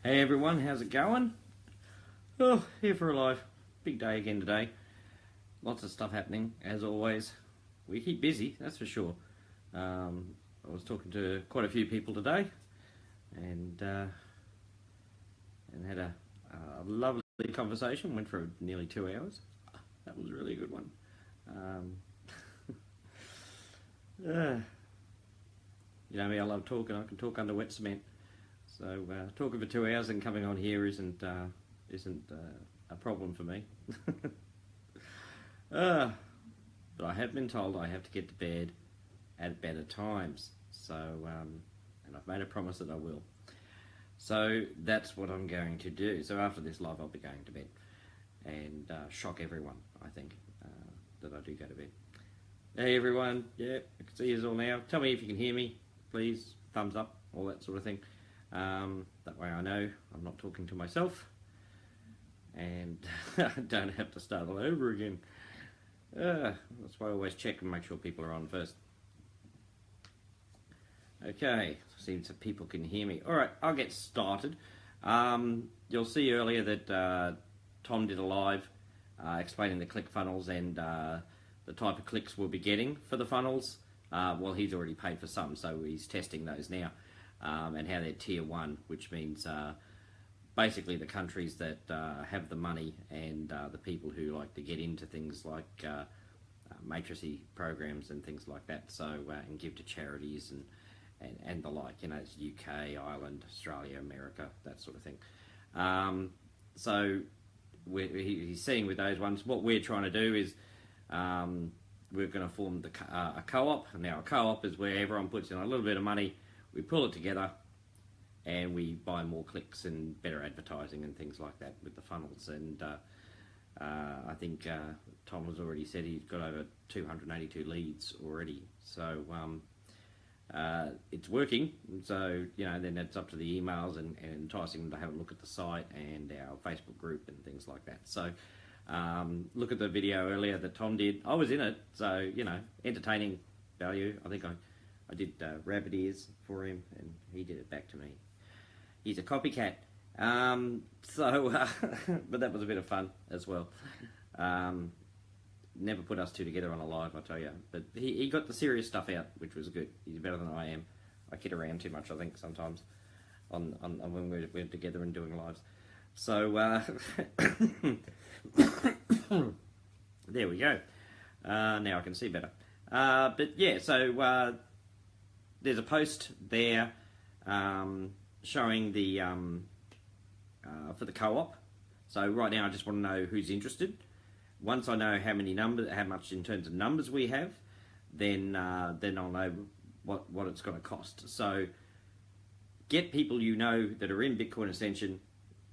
Hey everyone, how's it going? Oh, here for a live. Big day again today. Lots of stuff happening, as always. We keep busy, that's for sure. I was talking to quite a few people today, and had a lovely conversation. Went for nearly 2 hours. That was really a good one. You know me, I love talking. I can talk under wet cement. So talking for 2 hours and coming on here isn't a problem for me. But I have been told I have to get to bed at better times. So and I've made a promise that I will. So that's what I'm going to do. So after this live, I'll be going to bed and shock everyone. I think that I do go to bed. Hey everyone, yeah, I can see you all now. Tell me if you can hear me, please. Thumbs up, all that sort of thing. That way I know I'm not talking to myself and I don't have to start all over again. That's why I always check and make sure people are on first. Okay, seems that people can hear me. Alright, I'll get started. You'll see earlier that Tom did a live explaining the click funnels and the type of clicks we'll be getting for the funnels. Well, he's already paid for some, so he's testing those now. And how they're tier 1, which means basically the countries that have the money and the people who like to get into things like matrixy programs and things like that, so and give to charities and the like, you know, it's UK, Ireland, Australia, America, that sort of thing. So he's seeing with those ones. What we're trying to do is we're going to form a co-op. Now a co-op is where everyone puts in a little bit of money. We pull it together and we buy more clicks and better advertising and things like that with the funnels. And I think Tom has already said he's got over 282 leads already. So it's working. So, you know, then it's up to the emails and enticing them to have a look at the site and our Facebook group and things like that. So look at the video earlier that Tom did. I was in it, so, you know, entertaining value. I think I did rabbit ears for him, and he did it back to me. He's a copycat. But that was a bit of fun as well. Never put us two together on a live, I tell you. But he got the serious stuff out, which was good. He's better than I am. I kid around too much, I think, sometimes on when we're together and doing lives. So there we go. Now I can see better. But yeah, so there's a post there showing the for the co-op. So right now I just want to know who's interested. Once I know how much in terms of numbers we have, then I'll know what it's going to cost. So get people you know that are in Bitcoin Ascension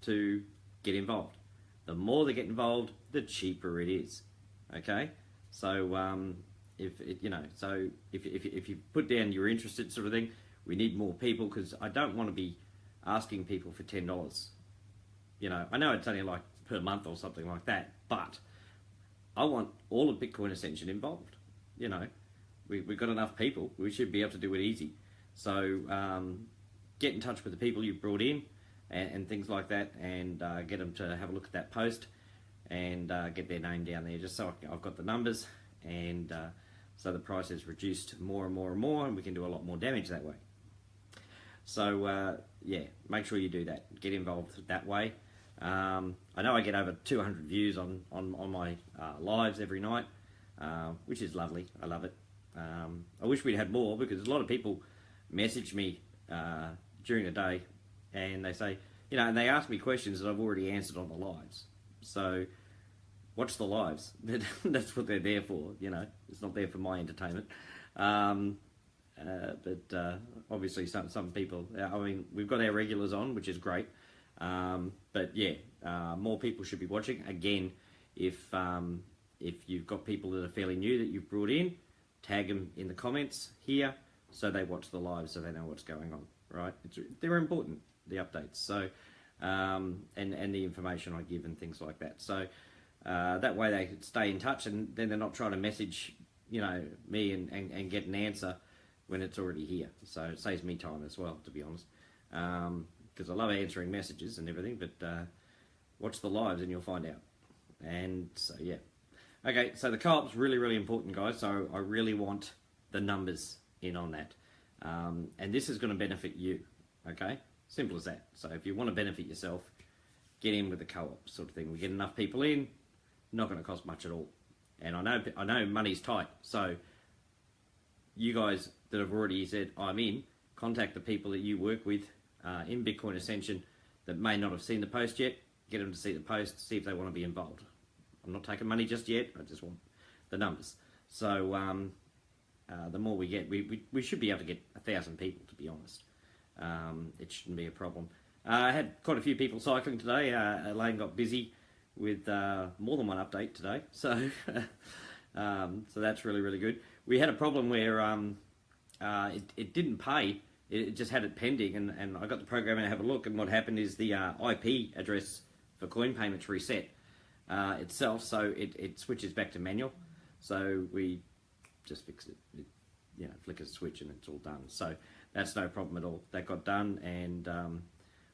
to get involved. The more they get involved, the cheaper it is. Okay, so if you put down you're interested, sort of thing, we need more people, because I don't want to be asking people for $10. You know, I know it's only like per month or something like that, but I want all of Bitcoin Ascension involved. You know, we've got enough people, we should be able to do it easy. So get in touch with the people you've brought in and things like that, and get them to have a look at that post and get their name down there, just so I've got the numbers, and so the price is reduced more and more and more, and we can do a lot more damage that way. So yeah, make sure you do that. Get involved that way. I know I get over 200 views on my lives every night, which is lovely. I love it. I wish we'd had more, because a lot of people message me during the day, and they say, you know, and they ask me questions that I've already answered on the lives. So watch the lives. That's what they're there for, you know. It's not there for my entertainment. But obviously some people, I mean, we've got our regulars on, which is great. But yeah, more people should be watching. Again, if you've got people that are fairly new that you've brought in, tag them in the comments here so they watch the live, so they know what's going on, right? They're important, the updates. So, and the information I give and things like that. So that way they can stay in touch, and then they're not trying to message, you know, me and get an answer when it's already here. So it saves me time as well, to be honest. because I love answering messages and everything, but watch the lives and you'll find out. And so, yeah. Okay, so the co-op's really, really important, guys. So I really want the numbers in on that. And this is going to benefit you, okay? Simple as that. So if you want to benefit yourself, get in with the co-op sort of thing. We get enough people in, not going to cost much at all. And I know money's tight, so you guys that have already said, I'm in, contact the people that you work with in Bitcoin Ascension that may not have seen the post yet. Get them to see the post, see if they want to be involved. I'm not taking money just yet, I just want the numbers. So the more we get, we should be able to get 1,000 people, to be honest. It shouldn't be a problem. I had quite a few people cycling today. Elaine got busy with more than one update today, so so that's really, really good. We had a problem where it didn't pay. It just had it pending, and I got the program in to have a look, and what happened is the IP address for coin payments reset itself, so it switches back to manual. So we just fixed it. You know, flick a switch and it's all done. So that's no problem at all. That got done, and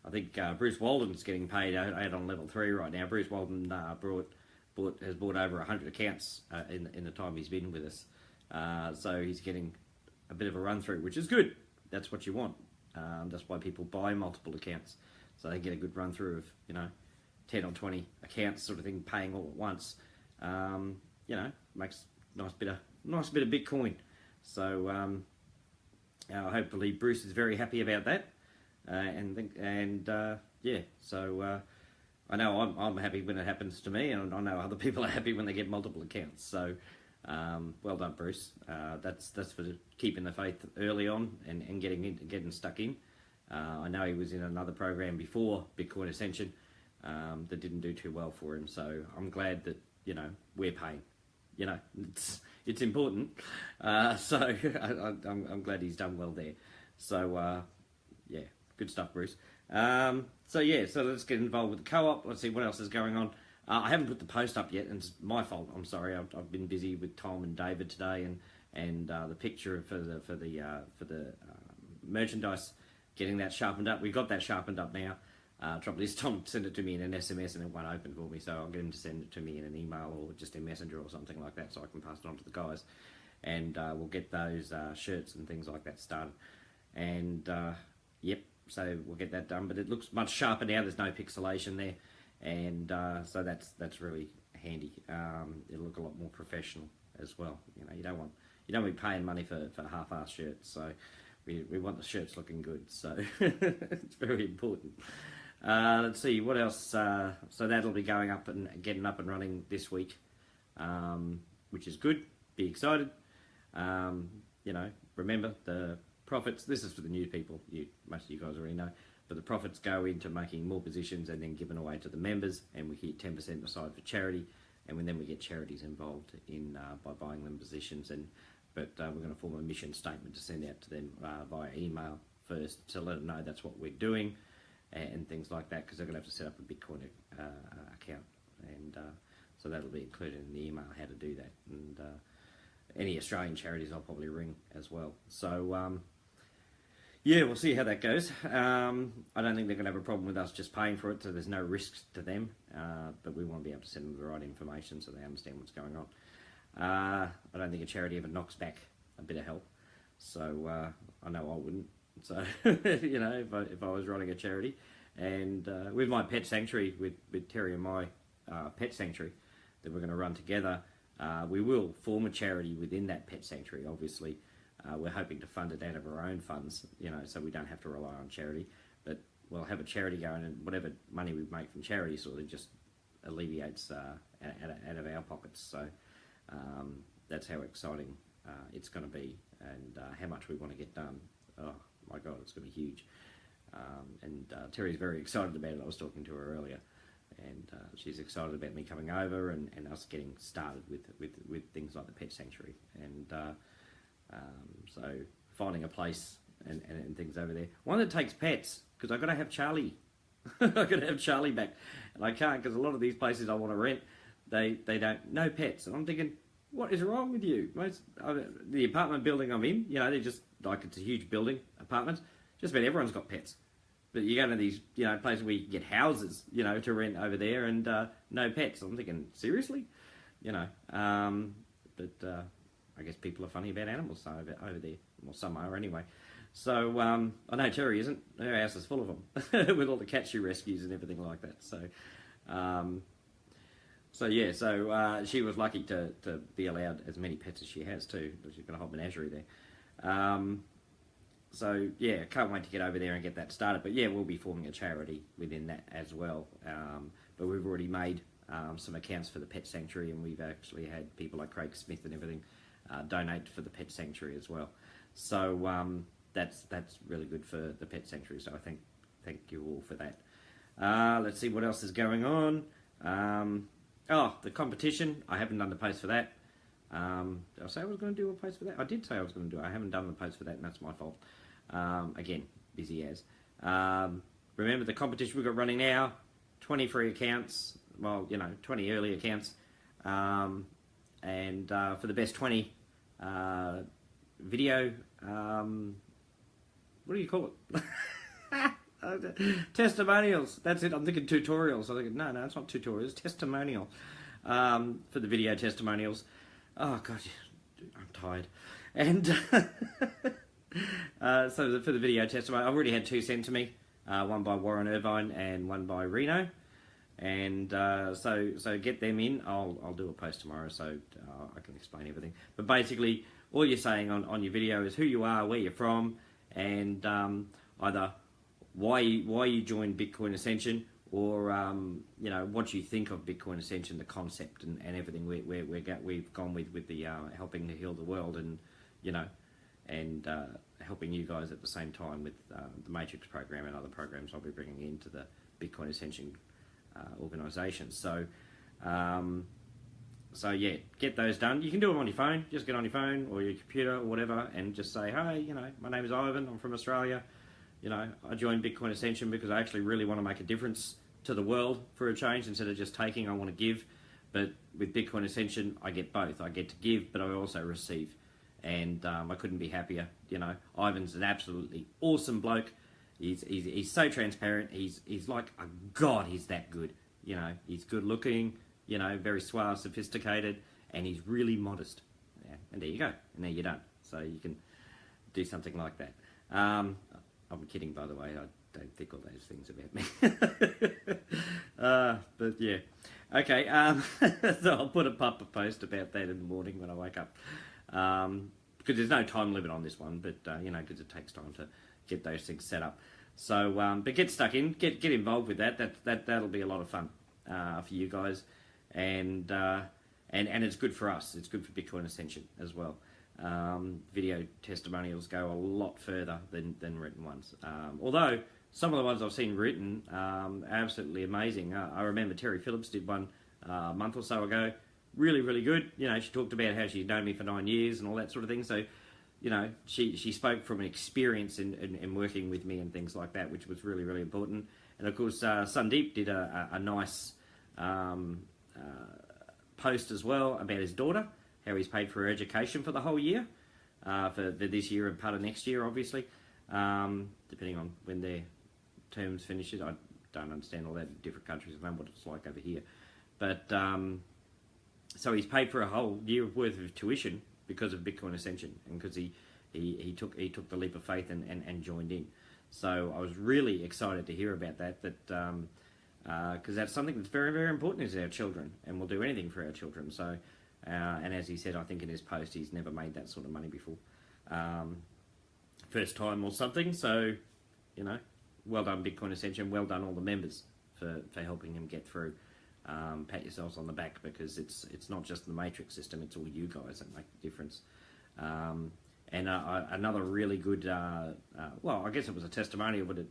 I think Bruce Walden's getting paid out on level 3 right now. Bruce Walden has bought over 100 accounts in the time he's been with us. So he's getting a bit of a run through, which is good. That's what you want. That's why people buy multiple accounts, so they get a good run through of, you know, 10 or 20 accounts sort of thing, paying all at once. You know, makes nice bit of Bitcoin. So hopefully Bruce is very happy about that. Yeah, so I know I'm happy when it happens to me, and I know other people are happy when they get multiple accounts. So well done, Bruce. That's for keeping the faith early on and getting stuck in. I know he was in another program before Bitcoin Ascension that didn't do too well for him. So I'm glad that, you know, we're paying. You know, it's important. So I'm glad he's done well there. So yeah, good stuff, Bruce. So yeah, so let's get involved with the co-op. Let's see what else is going on. I haven't put the post up yet, and it's my fault. I'm sorry. I've been busy with Tom and David today, and the picture for the merchandise, getting that sharpened up. We got that sharpened up now. Trouble is, Tom sent it to me in an SMS and it won't open for me, so I'll get him to send it to me in an email or just in Messenger or something like that, so I can pass it on to the guys, and we'll get those shirts and things like that started. And yep, so we'll get that done. But it looks much sharper now. There's no pixelation there, and so that's really handy. It'll look a lot more professional as well. You know, you don't want to be paying money for half-assed shirts, so we want the shirts looking good. So it's very important. Let's see what else. So that'll be going up and getting up and running this week, which is good. Be excited. You know, remember the profits. This is for the new people. Most of you guys already know. But the profits go into making more positions and then given away to the members, and we keep 10% aside for charity, and then we get charities involved in by buying them positions. But we're going to form a mission statement to send out to them via email first to let them know that's what we're doing and things like that, because they're going to have to set up a Bitcoin account, and so that'll be included in the email how to do that. And any Australian charities I'll probably ring as well. So yeah, we'll see how that goes. I don't think they're going to have a problem with us just paying for it, so there's no risks to them, but we want to be able to send them the right information so they understand what's going on. I don't think a charity ever knocks back a bit of help, so I know I wouldn't. So you know, if I was running a charity, and with my pet sanctuary, with Terry and my pet sanctuary that we're going to run together, we will form a charity within that pet sanctuary. Obviously, we're hoping to fund it out of our own funds, you know, so we don't have to rely on charity. But we'll have a charity going, and whatever money we make from charity sort of just alleviates out of our pockets. So that's how exciting it's going to be, and how much we want to get done. Oh my God, it's going to be huge. And Terry's very excited about it. I was talking to her earlier, and she's excited about me coming over and us getting started with things like the pet sanctuary, and so finding a place and things over there. One that takes pets, because I've got to have Charlie. I've got to have Charlie back, and I can't, because a lot of these places I want to rent, they don't, no pets, and I'm thinking, what is wrong with you? The apartment building I'm in, you know, they're just like, it's a huge building, apartments, just about everyone's got pets. but you go to these, places where you can get houses, to rent over there, and no pets. I'm thinking, seriously, but I guess people are funny about animals over there. Well, some are anyway. So I know Terry isn't. Her house is full of them with all the cats she rescues and everything like that. So she was lucky to be allowed as many pets as she has too. She's got a whole menagerie there. So yeah, can't wait to get over there and get that started. But yeah, we'll be forming a charity within that as well. But we've already made some accounts for the pet sanctuary, and we've actually had people like Craig Smith and everything donate for the pet sanctuary as well. So that's really good for the pet sanctuary. So I thank you all for that. Let's see what else is going on. The competition. I haven't done the post for that. Did I say I was going to do a post for that? I did say I was going to do it. I haven't done the post for that, and that's my fault. Again, busy as. Remember the competition we've got running now, 20 free accounts, 20 early accounts, and for the best 20 video, what do you call it? Testimonials. That's it. I'm thinking tutorials. I'm thinking, no, it's not tutorials. Testimonial. For the video testimonials. Oh, God, I'm tired. And so for the video testimonial, I've already had 2 sent to me. One by Warren Irvine and one by Reno. And so get them in. I'll do a post tomorrow, so I can explain everything. But basically, all you're saying on your video is who you are, where you're from, and either why you joined Bitcoin Ascension, or what you think of Bitcoin Ascension, the concept and everything we've gone with the helping to heal the world, and helping you guys at the same time with the Matrix program and other programs I'll be bringing into the Bitcoin Ascension organisation. So yeah, get those done. You can do them on your phone. Just get on your phone or your computer or whatever, and just say, hey, my name is Ivan. I'm from Australia. I joined Bitcoin Ascension because I actually really want to make a difference to the world for a change. Instead of just taking, I want to give. But with Bitcoin Ascension, I get both. I get to give, but I also receive. And I couldn't be happier. Ivan's an absolutely awesome bloke. He's so transparent. He's like a god. He's that good. He's good looking. Very suave, sophisticated, and he's really modest. Yeah, and there you go. And there you're done. So you can do something like that. I'm kidding, by the way. I don't think all those things about me. But yeah. Okay, so I'll put a post about that in the morning when I wake up. Because there's no time limit on this one, but, because it takes time to get those things set up. So, but get stuck in, get involved with that. That'll be a lot of fun for you guys. And it's good for us. It's good for Bitcoin Ascension as well. Video testimonials go a lot further than written ones. Although some of the ones I've seen written are absolutely amazing. I remember Terry Phillips did one a month or so ago. Really, really good. She talked about how she's known me for 9 years and all that sort of thing. So, she spoke from an experience in working with me and things like that, which was really, really important. And of course, Sandeep did a nice post as well about his daughter, how he's paid for her education for the whole year, for this year and part of next year, obviously, depending on when their terms finishes. I don't understand all that in different countries. I don't know what it's like over here. But, so he's paid for a whole year worth of tuition because of Bitcoin Ascension, and because he took the leap of faith and joined in. So I was really excited to hear about that, because that's something that's very, very important is our children, and we'll do anything for our children. So, and as he said, I think in his post, he's never made that sort of money before. First time or something. So, well done Bitcoin Ascension, well done all the members for helping him get through. Pat yourselves on the back, because it's not just the Matrix system, it's all you guys that make the difference. And another really good, well, I guess it was a testimonial, but it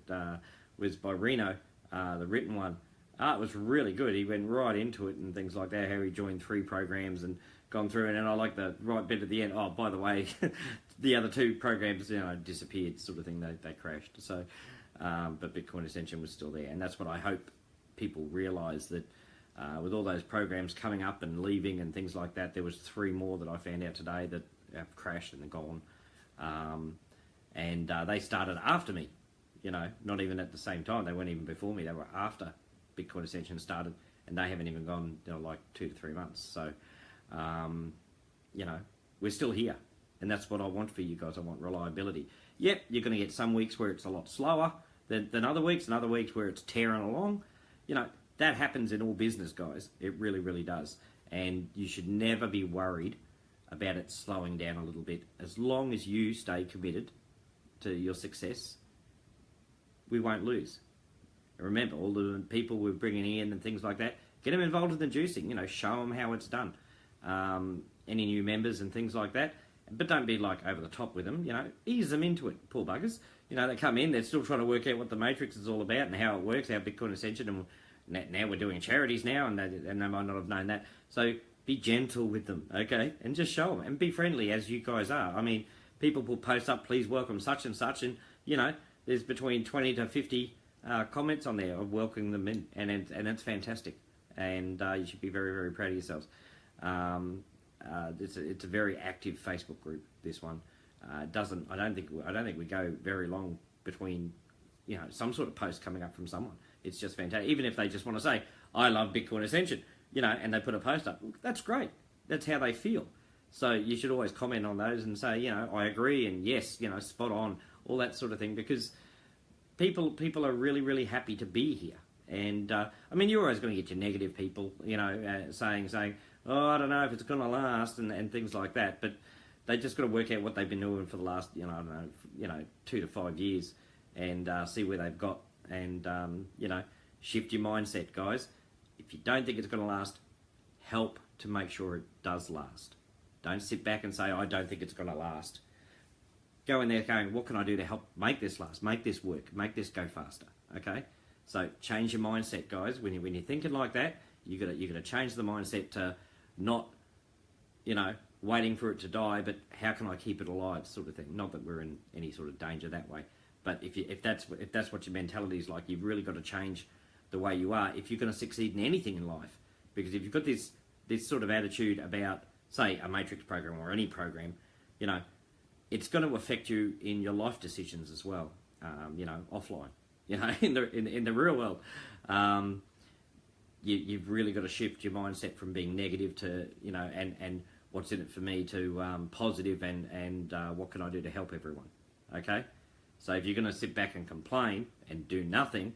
was by Reno, the written one. It was really good. He went right into it and things like that, how he joined 3 programs and gone through, and then I like the right bit at the end. Oh, by the way, the other 2 programs, disappeared, sort of thing. They crashed. So, but Bitcoin Ascension was still there, and that's what I hope people realise, that with all those programs coming up and leaving and things like that, there was 3 more that I found out today that have crashed and are gone, and they started after me. You know, not even at the same time. They weren't even before me. They were after Bitcoin Ascension started, and they haven't even gone, you know, like 2 to 3 months. So, you know, we're still here, and that's what I want for you guys. I want reliability. Yep, you're going to get some weeks where it's a lot slower than other weeks, and other weeks where it's tearing along. You know, that happens in all business, guys. It really, really does. And you should never be worried about it slowing down a little bit. As long as you stay committed to your success, we won't lose. Remember, all the people we're bringing in and things like that, get them involved in the juicing. You know, show them how it's done. Any new members and things like that. But don't be like over the top with them. You know, ease them into it, poor buggers. You know, they come in, they're still trying to work out what the matrix is all about and how it works, how Bitcoin Ascension, and now we're doing charities now, and they might not have known that. So be gentle with them, okay? And just show them, and be friendly as you guys are. I mean, people will post up, please welcome such and such, and, you know, there's between 20 to 50 comments on there of welcoming them in, and it's fantastic. And you should be very, very proud of yourselves. It's a very active Facebook group, this one. I don't think we go very long between, you know, some sort of post coming up from someone. It's just fantastic. Even if they just want to say, I love Bitcoin Ascension, you know, and they put a post up, that's great. That's how they feel. So you should always comment on those and say, you know, I agree, and yes, you know, spot on, all that sort of thing, because people are really, really happy to be here. And I mean, you're always going to get your negative people, you know, saying, oh, I don't know if it's going to last, and things like that. But they just got to work out what they've been doing for the last, you know, I don't know, 2 to 5 years, and see where they've got, and you know, shift your mindset, guys. If you don't think it's going to last, help to make sure it does last. Don't sit back and say, I don't think it's going to last. Go in there going, what can I do to help make this last, make this work, make this go faster, okay? So change your mindset, guys. When you're thinking like that, you got to change the mindset to not, you know, waiting for it to die, but how can I keep it alive, sort of thing. Not that we're in any sort of danger that way, but if that's what your mentality is like, you've really got to change the way you are if you're going to succeed in anything in life. Because if you've got this sort of attitude about, say, a matrix program or any program, you know, it's going to affect you in your life decisions as well. You know, offline. You know, in the real world, you've really got to shift your mindset from being negative to, you know, and what's in it for me, to positive, and what can I do to help everyone, okay? So if you're going to sit back and complain and do nothing,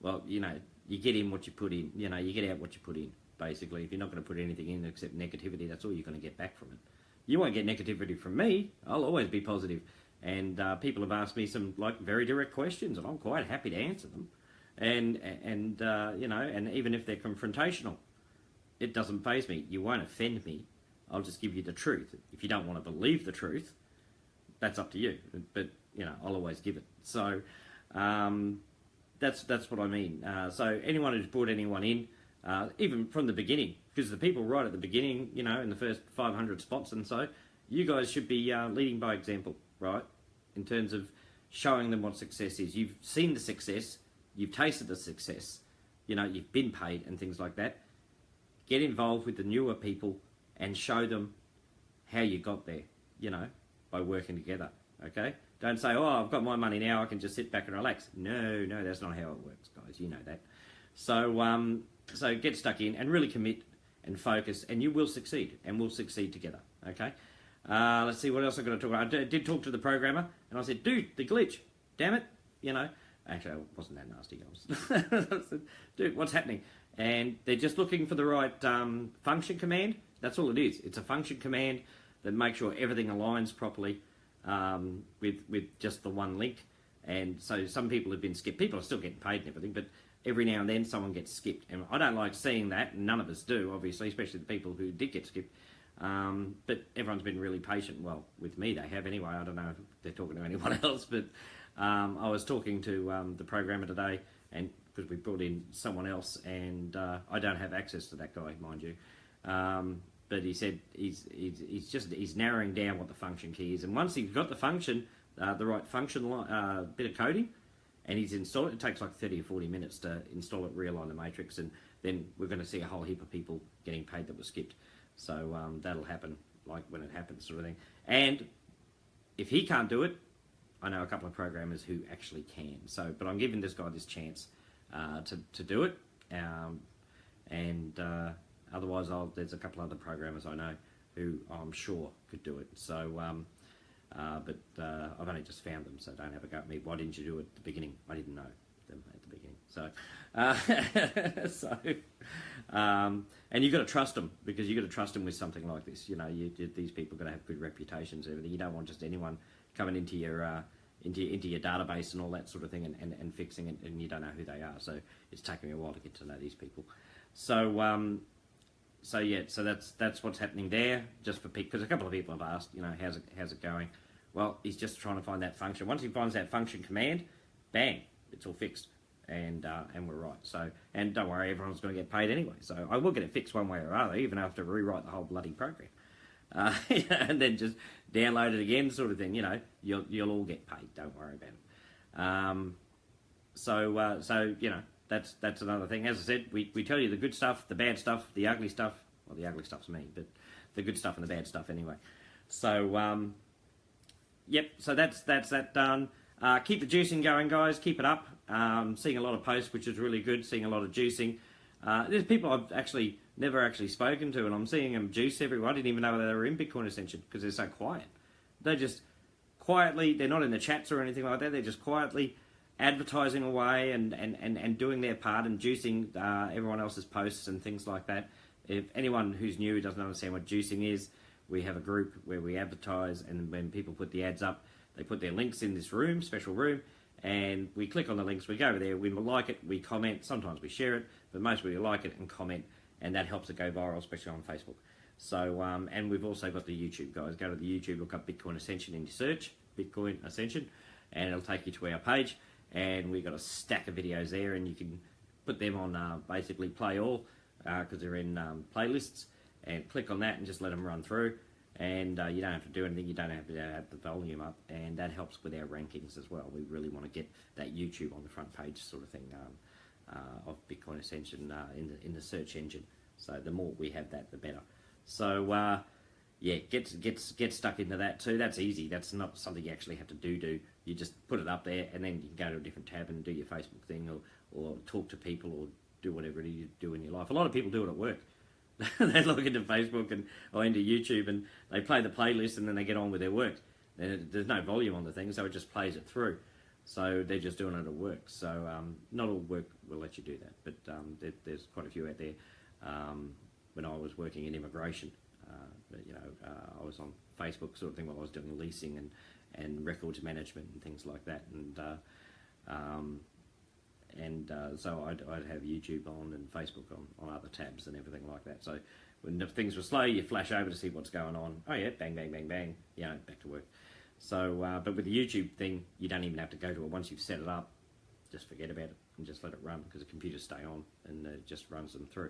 well, you know, you get in what you put in. You know, you get out what you put in, basically. If you're not going to put anything in except negativity, that's all you're going to get back from it. You won't get negativity from me. I'll always be positive. And people have asked me some, like, very direct questions, and I'm quite happy to answer them. And you know, and even if they're confrontational, it doesn't faze me. You won't offend me. I'll just give you the truth. If you don't want to believe the truth, that's up to you. But, you know, I'll always give it. So that's what I mean. So anyone who's brought anyone in, even from the beginning, because the people right at the beginning, you know, in the first 500 spots and so, you guys should be leading by example, right? In terms of showing them what success is. You've seen the success, you've tasted the success, you know, you've been paid and things like that. Get involved with the newer people and show them how you got there, you know, by working together, okay? Don't say, oh, I've got my money now, I can just sit back and relax. No, that's not how it works, guys. You know that. So, so get stuck in and really commit and focus, and you will succeed, and we'll succeed together, okay? Let's see what else I'm going to talk about. I did talk to the programmer, and I said, dude, the glitch, damn it, you know. Actually, I wasn't that nasty. I said, dude, what's happening? And they're just looking for the right function command. That's all it is. It's a function command that makes sure everything aligns properly with just the one link. And so some people have been skipped. People are still getting paid and everything, but every now and then someone gets skipped. And I don't like seeing that, and none of us do, obviously, especially the people who did get skipped. But everyone's been really patient. Well, with me they have anyway. I don't know if they're talking to anyone else, but I was talking to the programmer today, and because we brought in someone else, and I don't have access to that guy, mind you. But he said he's narrowing down what the function key is, and once he's got the function, the right function bit of coding, and he's installed it. It takes like 30 or 40 minutes to install it, realign the matrix, and then we're going to see a whole heap of people getting paid that were skipped. So that'll happen, like when it happens, sort of thing. And if he can't do it, I know a couple of programmers who actually can. So, but I'm giving this guy this chance to do it, and otherwise there's a couple other programmers I know who I'm sure could do it. So, but I've only just found them, so don't have a go at me. Why didn't you do it at the beginning? I didn't know them at the beginning. So, and you've got to trust them, because you've got to trust them with something like this. You know, these people got to have good reputations and everything. You don't want just anyone coming into your database and all that sort of thing and fixing it, and you don't know who they are. So it's taken me a while to get to know these people. So so that's what's happening there, just for because a couple of people have asked, you know, how's it going? Well, he's just trying to find that function. Once he finds that function command, bang, it's all fixed, and we're right. So, and don't worry, everyone's going to get paid anyway. So I will get it fixed one way or other, even after rewrite the whole bloody program, and then just download it again, sort of thing. You know, you'll all get paid. Don't worry about it. So you know, that's another thing. As I said, we tell you the good stuff, the bad stuff, the ugly stuff. Well, the ugly stuff's me, but the good stuff and the bad stuff anyway. So yep. So that's that done. Keep the juicing going, guys. Keep it up. Seeing a lot of posts, which is really good. Seeing a lot of juicing. There's people I've actually never spoken to, and I'm seeing them juice everywhere. I didn't even know they were in Bitcoin Ascension because they're so quiet. They're just quietly. They're not in the chats or anything like that. They're just quietly advertising away and doing their part and juicing everyone else's posts and things like that. If anyone who's new who doesn't understand what juicing is, we have a group where we advertise, and when people put the ads up, they put their links in this room, special room, and we click on the links, we go over there, we like it, we comment, sometimes we share it, but mostly we like it and comment, and that helps it go viral, especially on Facebook. So, and we've also got the YouTube, guys. Go to the YouTube, look up Bitcoin Ascension in your search, Bitcoin Ascension, and it'll take you to our page, and we've got a stack of videos there, and you can put them on basically play all, because they're in playlists, and click on that and just let them run through. And you don't have to do anything, you don't have to have the volume up, and that helps with our rankings as well. We really want to get that YouTube on the front page sort of thing of Bitcoin Ascension in the search engine. So the more we have that, the better. So yeah, get stuck into that too. That's easy. That's not something you actually have to do. You just put it up there, and then you can go to a different tab and do your Facebook thing, or talk to people, or do whatever you do in your life. A lot of people do it at work. They log into Facebook or into YouTube, and they play the playlist, and then they get on with their work. There's no volume on the thing, so it just plays it through. So they're just doing it at work. So not all work will let you do that, but there's quite a few out there. When I was working in immigration, I was on Facebook sort of thing while I was doing leasing and records management and things like that, and so I'd have YouTube on and Facebook on other tabs and everything like that. So when things were slow, you flash over to see what's going on. Oh yeah, bang, bang, bang, bang, you know, back to work. So, but with the YouTube thing, you don't even have to go to it. Once you've set it up, just forget about it and just let it run, because the computers stay on and it just runs them through.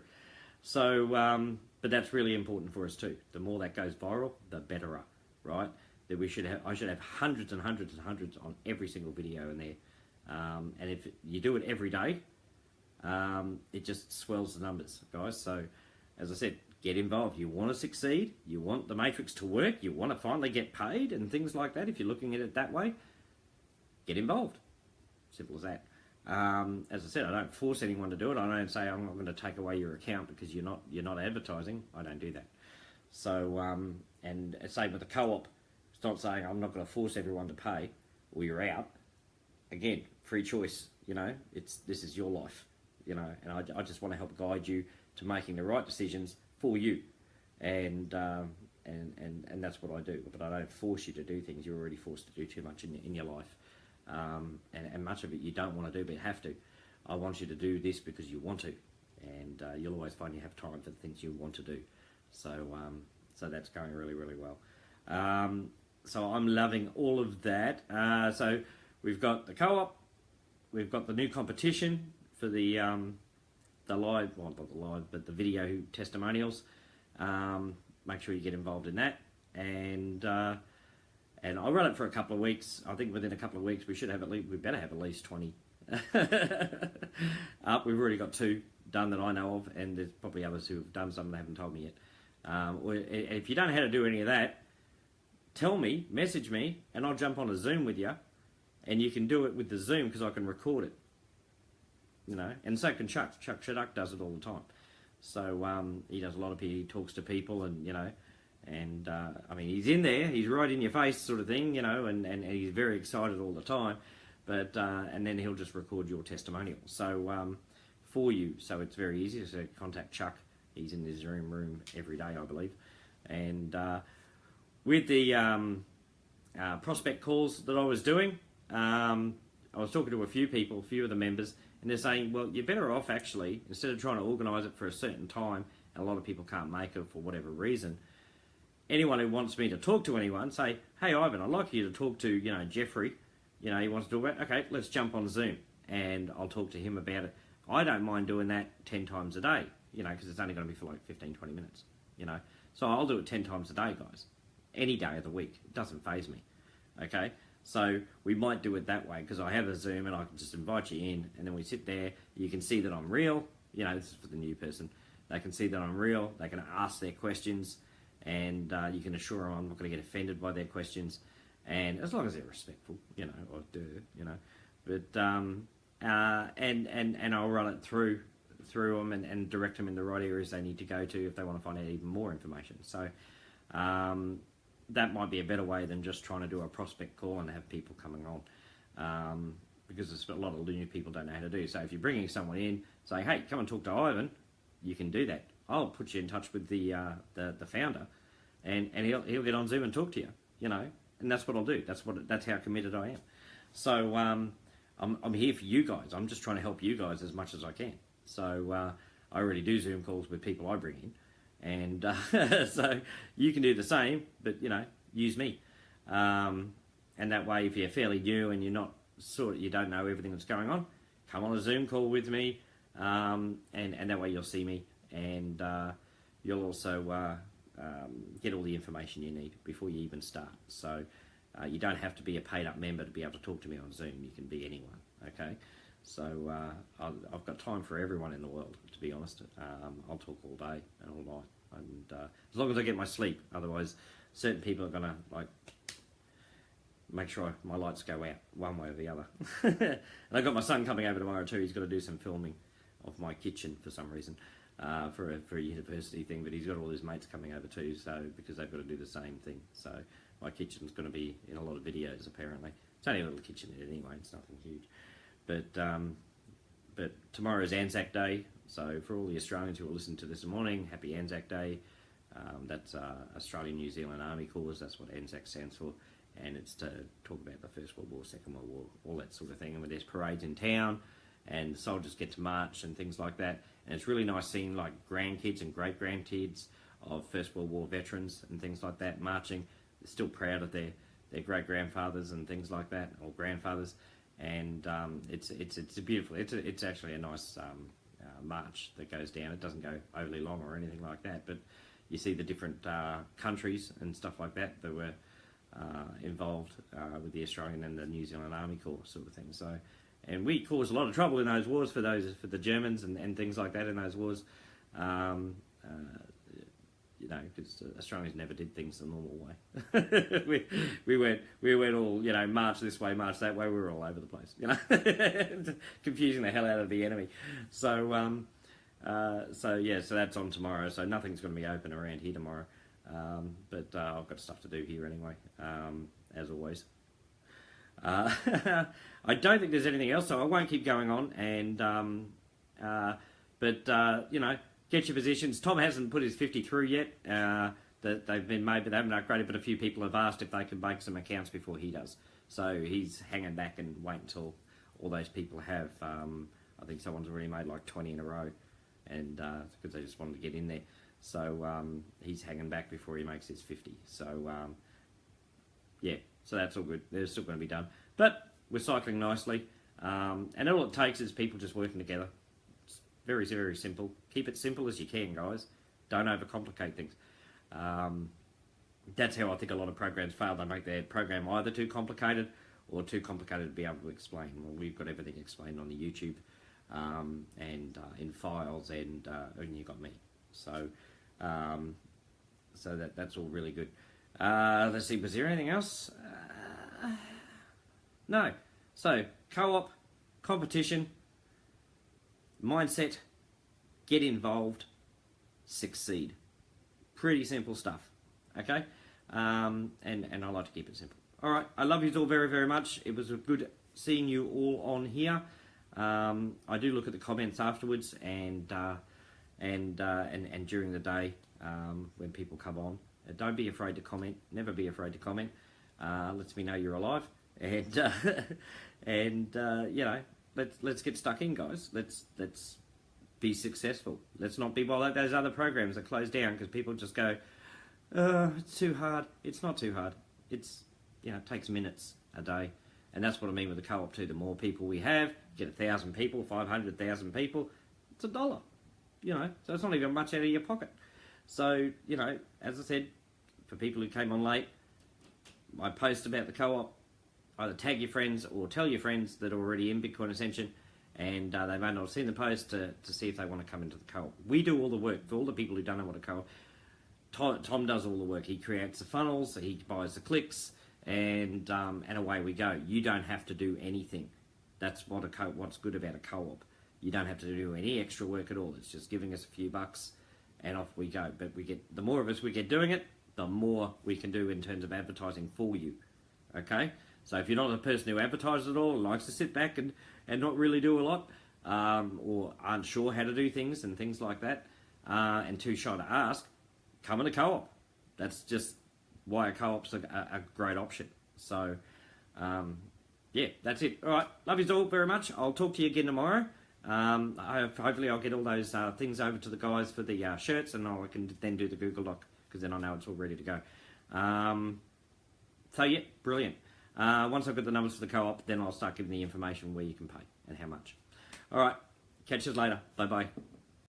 So, but that's really important for us too. The more that goes viral, the better, right? That I should have hundreds and hundreds and hundreds on every single video in there. And if you do it every day, it just swells the numbers, guys. So, as I said, get involved. You want to succeed, you want the matrix to work, you want to finally get paid and things like that. If you're looking at it that way, get involved. Simple as that. As I said, I don't force anyone to do it. I don't say I'm not going to take away your account because you're not advertising. I don't do that. So, and same with the co-op. It's not saying I'm not going to force everyone to pay or you're out. Again, free choice, you know, this is your life, you know, and I just want to help guide you to making the right decisions for you, and that's what I do. But I don't force you to do things. You're already forced to do too much in your life, and much of it you don't want to do but have to. I want you to do this because you want to, and you'll always find you have time for the things you want to do. So so that's going really, really well. So I'm loving all of that. So we've got the co-op, we've got the new competition for the live, well, not the live, but the video testimonials. Make sure you get involved in that, and I'll run it for a couple of weeks. I think within a couple of weeks we better have at least 20 up. We've already got 2 done that I know of, and there's probably others who have done some that haven't told me yet. If you don't know how to do any of that, tell me, message me, and I'll jump on a Zoom with you, and you can do it with the Zoom because I can record it. You know, and so can Chuck. Chuck Shadduck does it all the time. So he does a lot of people. He talks to people, and you know, and I mean, he's in there. He's right in your face, sort of thing. You know, and he's very excited all the time. But and then he'll just record your testimonial. So for you, so it's very easy. So contact Chuck. He's in the Zoom room every day, I believe. And with the prospect calls that I was doing, I was talking to a few people, a few of the members, and they're saying, well, you're better off actually, instead of trying to organise it for a certain time, and a lot of people can't make it for whatever reason, anyone who wants me to talk to anyone, say, hey Ivan, I'd like you to talk to, you know, Jeffrey, you know, he wants to talk about, okay, let's jump on Zoom, and I'll talk to him about it. I don't mind doing that 10 times a day, you know, because it's only going to be for like 15, 20 minutes, you know. So I'll do it 10 times a day, guys. Any day of the week. It doesn't faze me, okay? So we might do it that way, because I have a Zoom and I can just invite you in, and then we sit there. You can see that I'm real. You know, this is for the new person. They can see that I'm real. They can ask their questions, and you can assure them I'm not going to get offended by their questions. And as long as they're respectful, you know, or you know. But, and I'll run it through them and direct them in the right areas they need to go to if they want to find out even more information. So, that might be a better way than just trying to do a prospect call and have people coming on, because there's a lot of new people don't know how to do. So if you're bringing someone in, saying, hey, come and talk to Ivan, you can do that. I'll put you in touch with the founder, and he'll get on Zoom and talk to you, you know, and that's what I'll do. That's how committed I am. So I'm here for you guys. I'm just trying to help you guys as much as I can. So I already do Zoom calls with people I bring in. And so you can do the same, but, you know, use me. And that way, if you're fairly new and you're not you don't know everything that's going on, come on a Zoom call with me, and that way you'll see me, and you'll also get all the information you need before you even start. So you don't have to be a paid-up member to be able to talk to me on Zoom. You can be anyone, okay? So I've got time for everyone in the world, to be honest. I'll talk all day and all night, and as long as I get my sleep. Otherwise, certain people are going to like make sure my lights go out one way or the other. And I've got my son coming over tomorrow too. He's got to do some filming of my kitchen for some reason, for a university thing. But he's got all his mates coming over too, so because they've got to do the same thing. So my kitchen's going to be in a lot of videos apparently. It's only a little kitchen anyway. It's nothing huge. But tomorrow's Anzac Day, so for all the Australians who will listen to this morning, happy Anzac Day. That's Australian New Zealand Army Corps, that's what Anzac stands for, and it's to talk about the First World War, Second World War, all that sort of thing. And there's parades in town, and the soldiers get to march and things like that, and it's really nice seeing like grandkids and great-grandkids of First World War veterans and things like that marching. They're still proud of their great-grandfathers and things like that, or grandfathers. And it's beautiful. It's actually a nice march that goes down. It doesn't go overly long or anything like that, but you see the different countries and stuff like that were involved with the Australian and the New Zealand Army Corps sort of thing. So, and we caused a lot of trouble in those wars for the Germans and things like that in those wars. You know, because Australians never did things the normal way. we went all, you know, march this way, march that way. We were all over the place, you know, confusing the hell out of the enemy. So yeah, so that's on tomorrow. So nothing's going to be open around here tomorrow, but I've got stuff to do here anyway, as always. I don't think there's anything else, so I won't keep going on. And you know, get your positions. Tom hasn't put his 50 through yet. That they've been made, but they haven't upgraded. But a few people have asked if they can make some accounts before he does. So he's hanging back and wait until all those people have. I think someone's already made like 20 in a row, and because they just wanted to get in there. So he's hanging back before he makes his 50. So yeah, so that's all good. They're still going to be done, but we're cycling nicely. And all it takes is people just working together. It's very, very simple. Keep it simple as you can, guys. Don't overcomplicate things. That's how I think a lot of programs fail. They make their program either too complicated or too complicated to be able to explain. Well, we've got everything explained on the YouTube and in files, and you got me. So so that's all really good. Let's see, was there anything else? No. So, co-op, competition, mindset, get involved, succeed. Pretty simple stuff, okay? And I like to keep it simple. All right, I love you all very, very much. It was good seeing you all on here. I do look at the comments afterwards and during the day when people come on. Don't be afraid to comment. Never be afraid to comment. Lets me know you're alive. And you know, let's get stuck in, guys. Let's be successful. Let's not be like those other programs that close down because people just go, it's too hard. It's not too hard. It's, you know, it takes minutes a day. And that's what I mean with the co-op too. The more people we have, get 1,000 people, 500,000 people, it's $1. You know, so it's not even much out of your pocket. So, you know, as I said, for people who came on late, I post about the co-op. Either tag your friends or tell your friends that are already in Bitcoin Ascension and they may not have seen the post to see if they want to come into the co-op. We do all the work. For all the people who don't know what a co-op, Tom does all the work. He creates the funnels, he buys the clicks, and away we go. You don't have to do anything. That's what's good about a co-op. You don't have to do any extra work at all. It's just giving us a few bucks and off we go. But the more of us we get doing it, the more we can do in terms of advertising for you. Okay? So if you're not a person who advertises at all, likes to sit back and not really do a lot, or aren't sure how to do things and things like that, and too shy to ask, come in a co-op. That's just why a co-op's a great option. So, yeah, that's it. All right, love you all very much. I'll talk to you again tomorrow. Hopefully I'll get all those things over to the guys for the shirts, and I can then do the Google Doc, because then I know it's all ready to go. So, yeah, brilliant. Once I've got the numbers for the co-op, then I'll start giving the information where you can pay and how much. All right, catch you later. Bye-bye.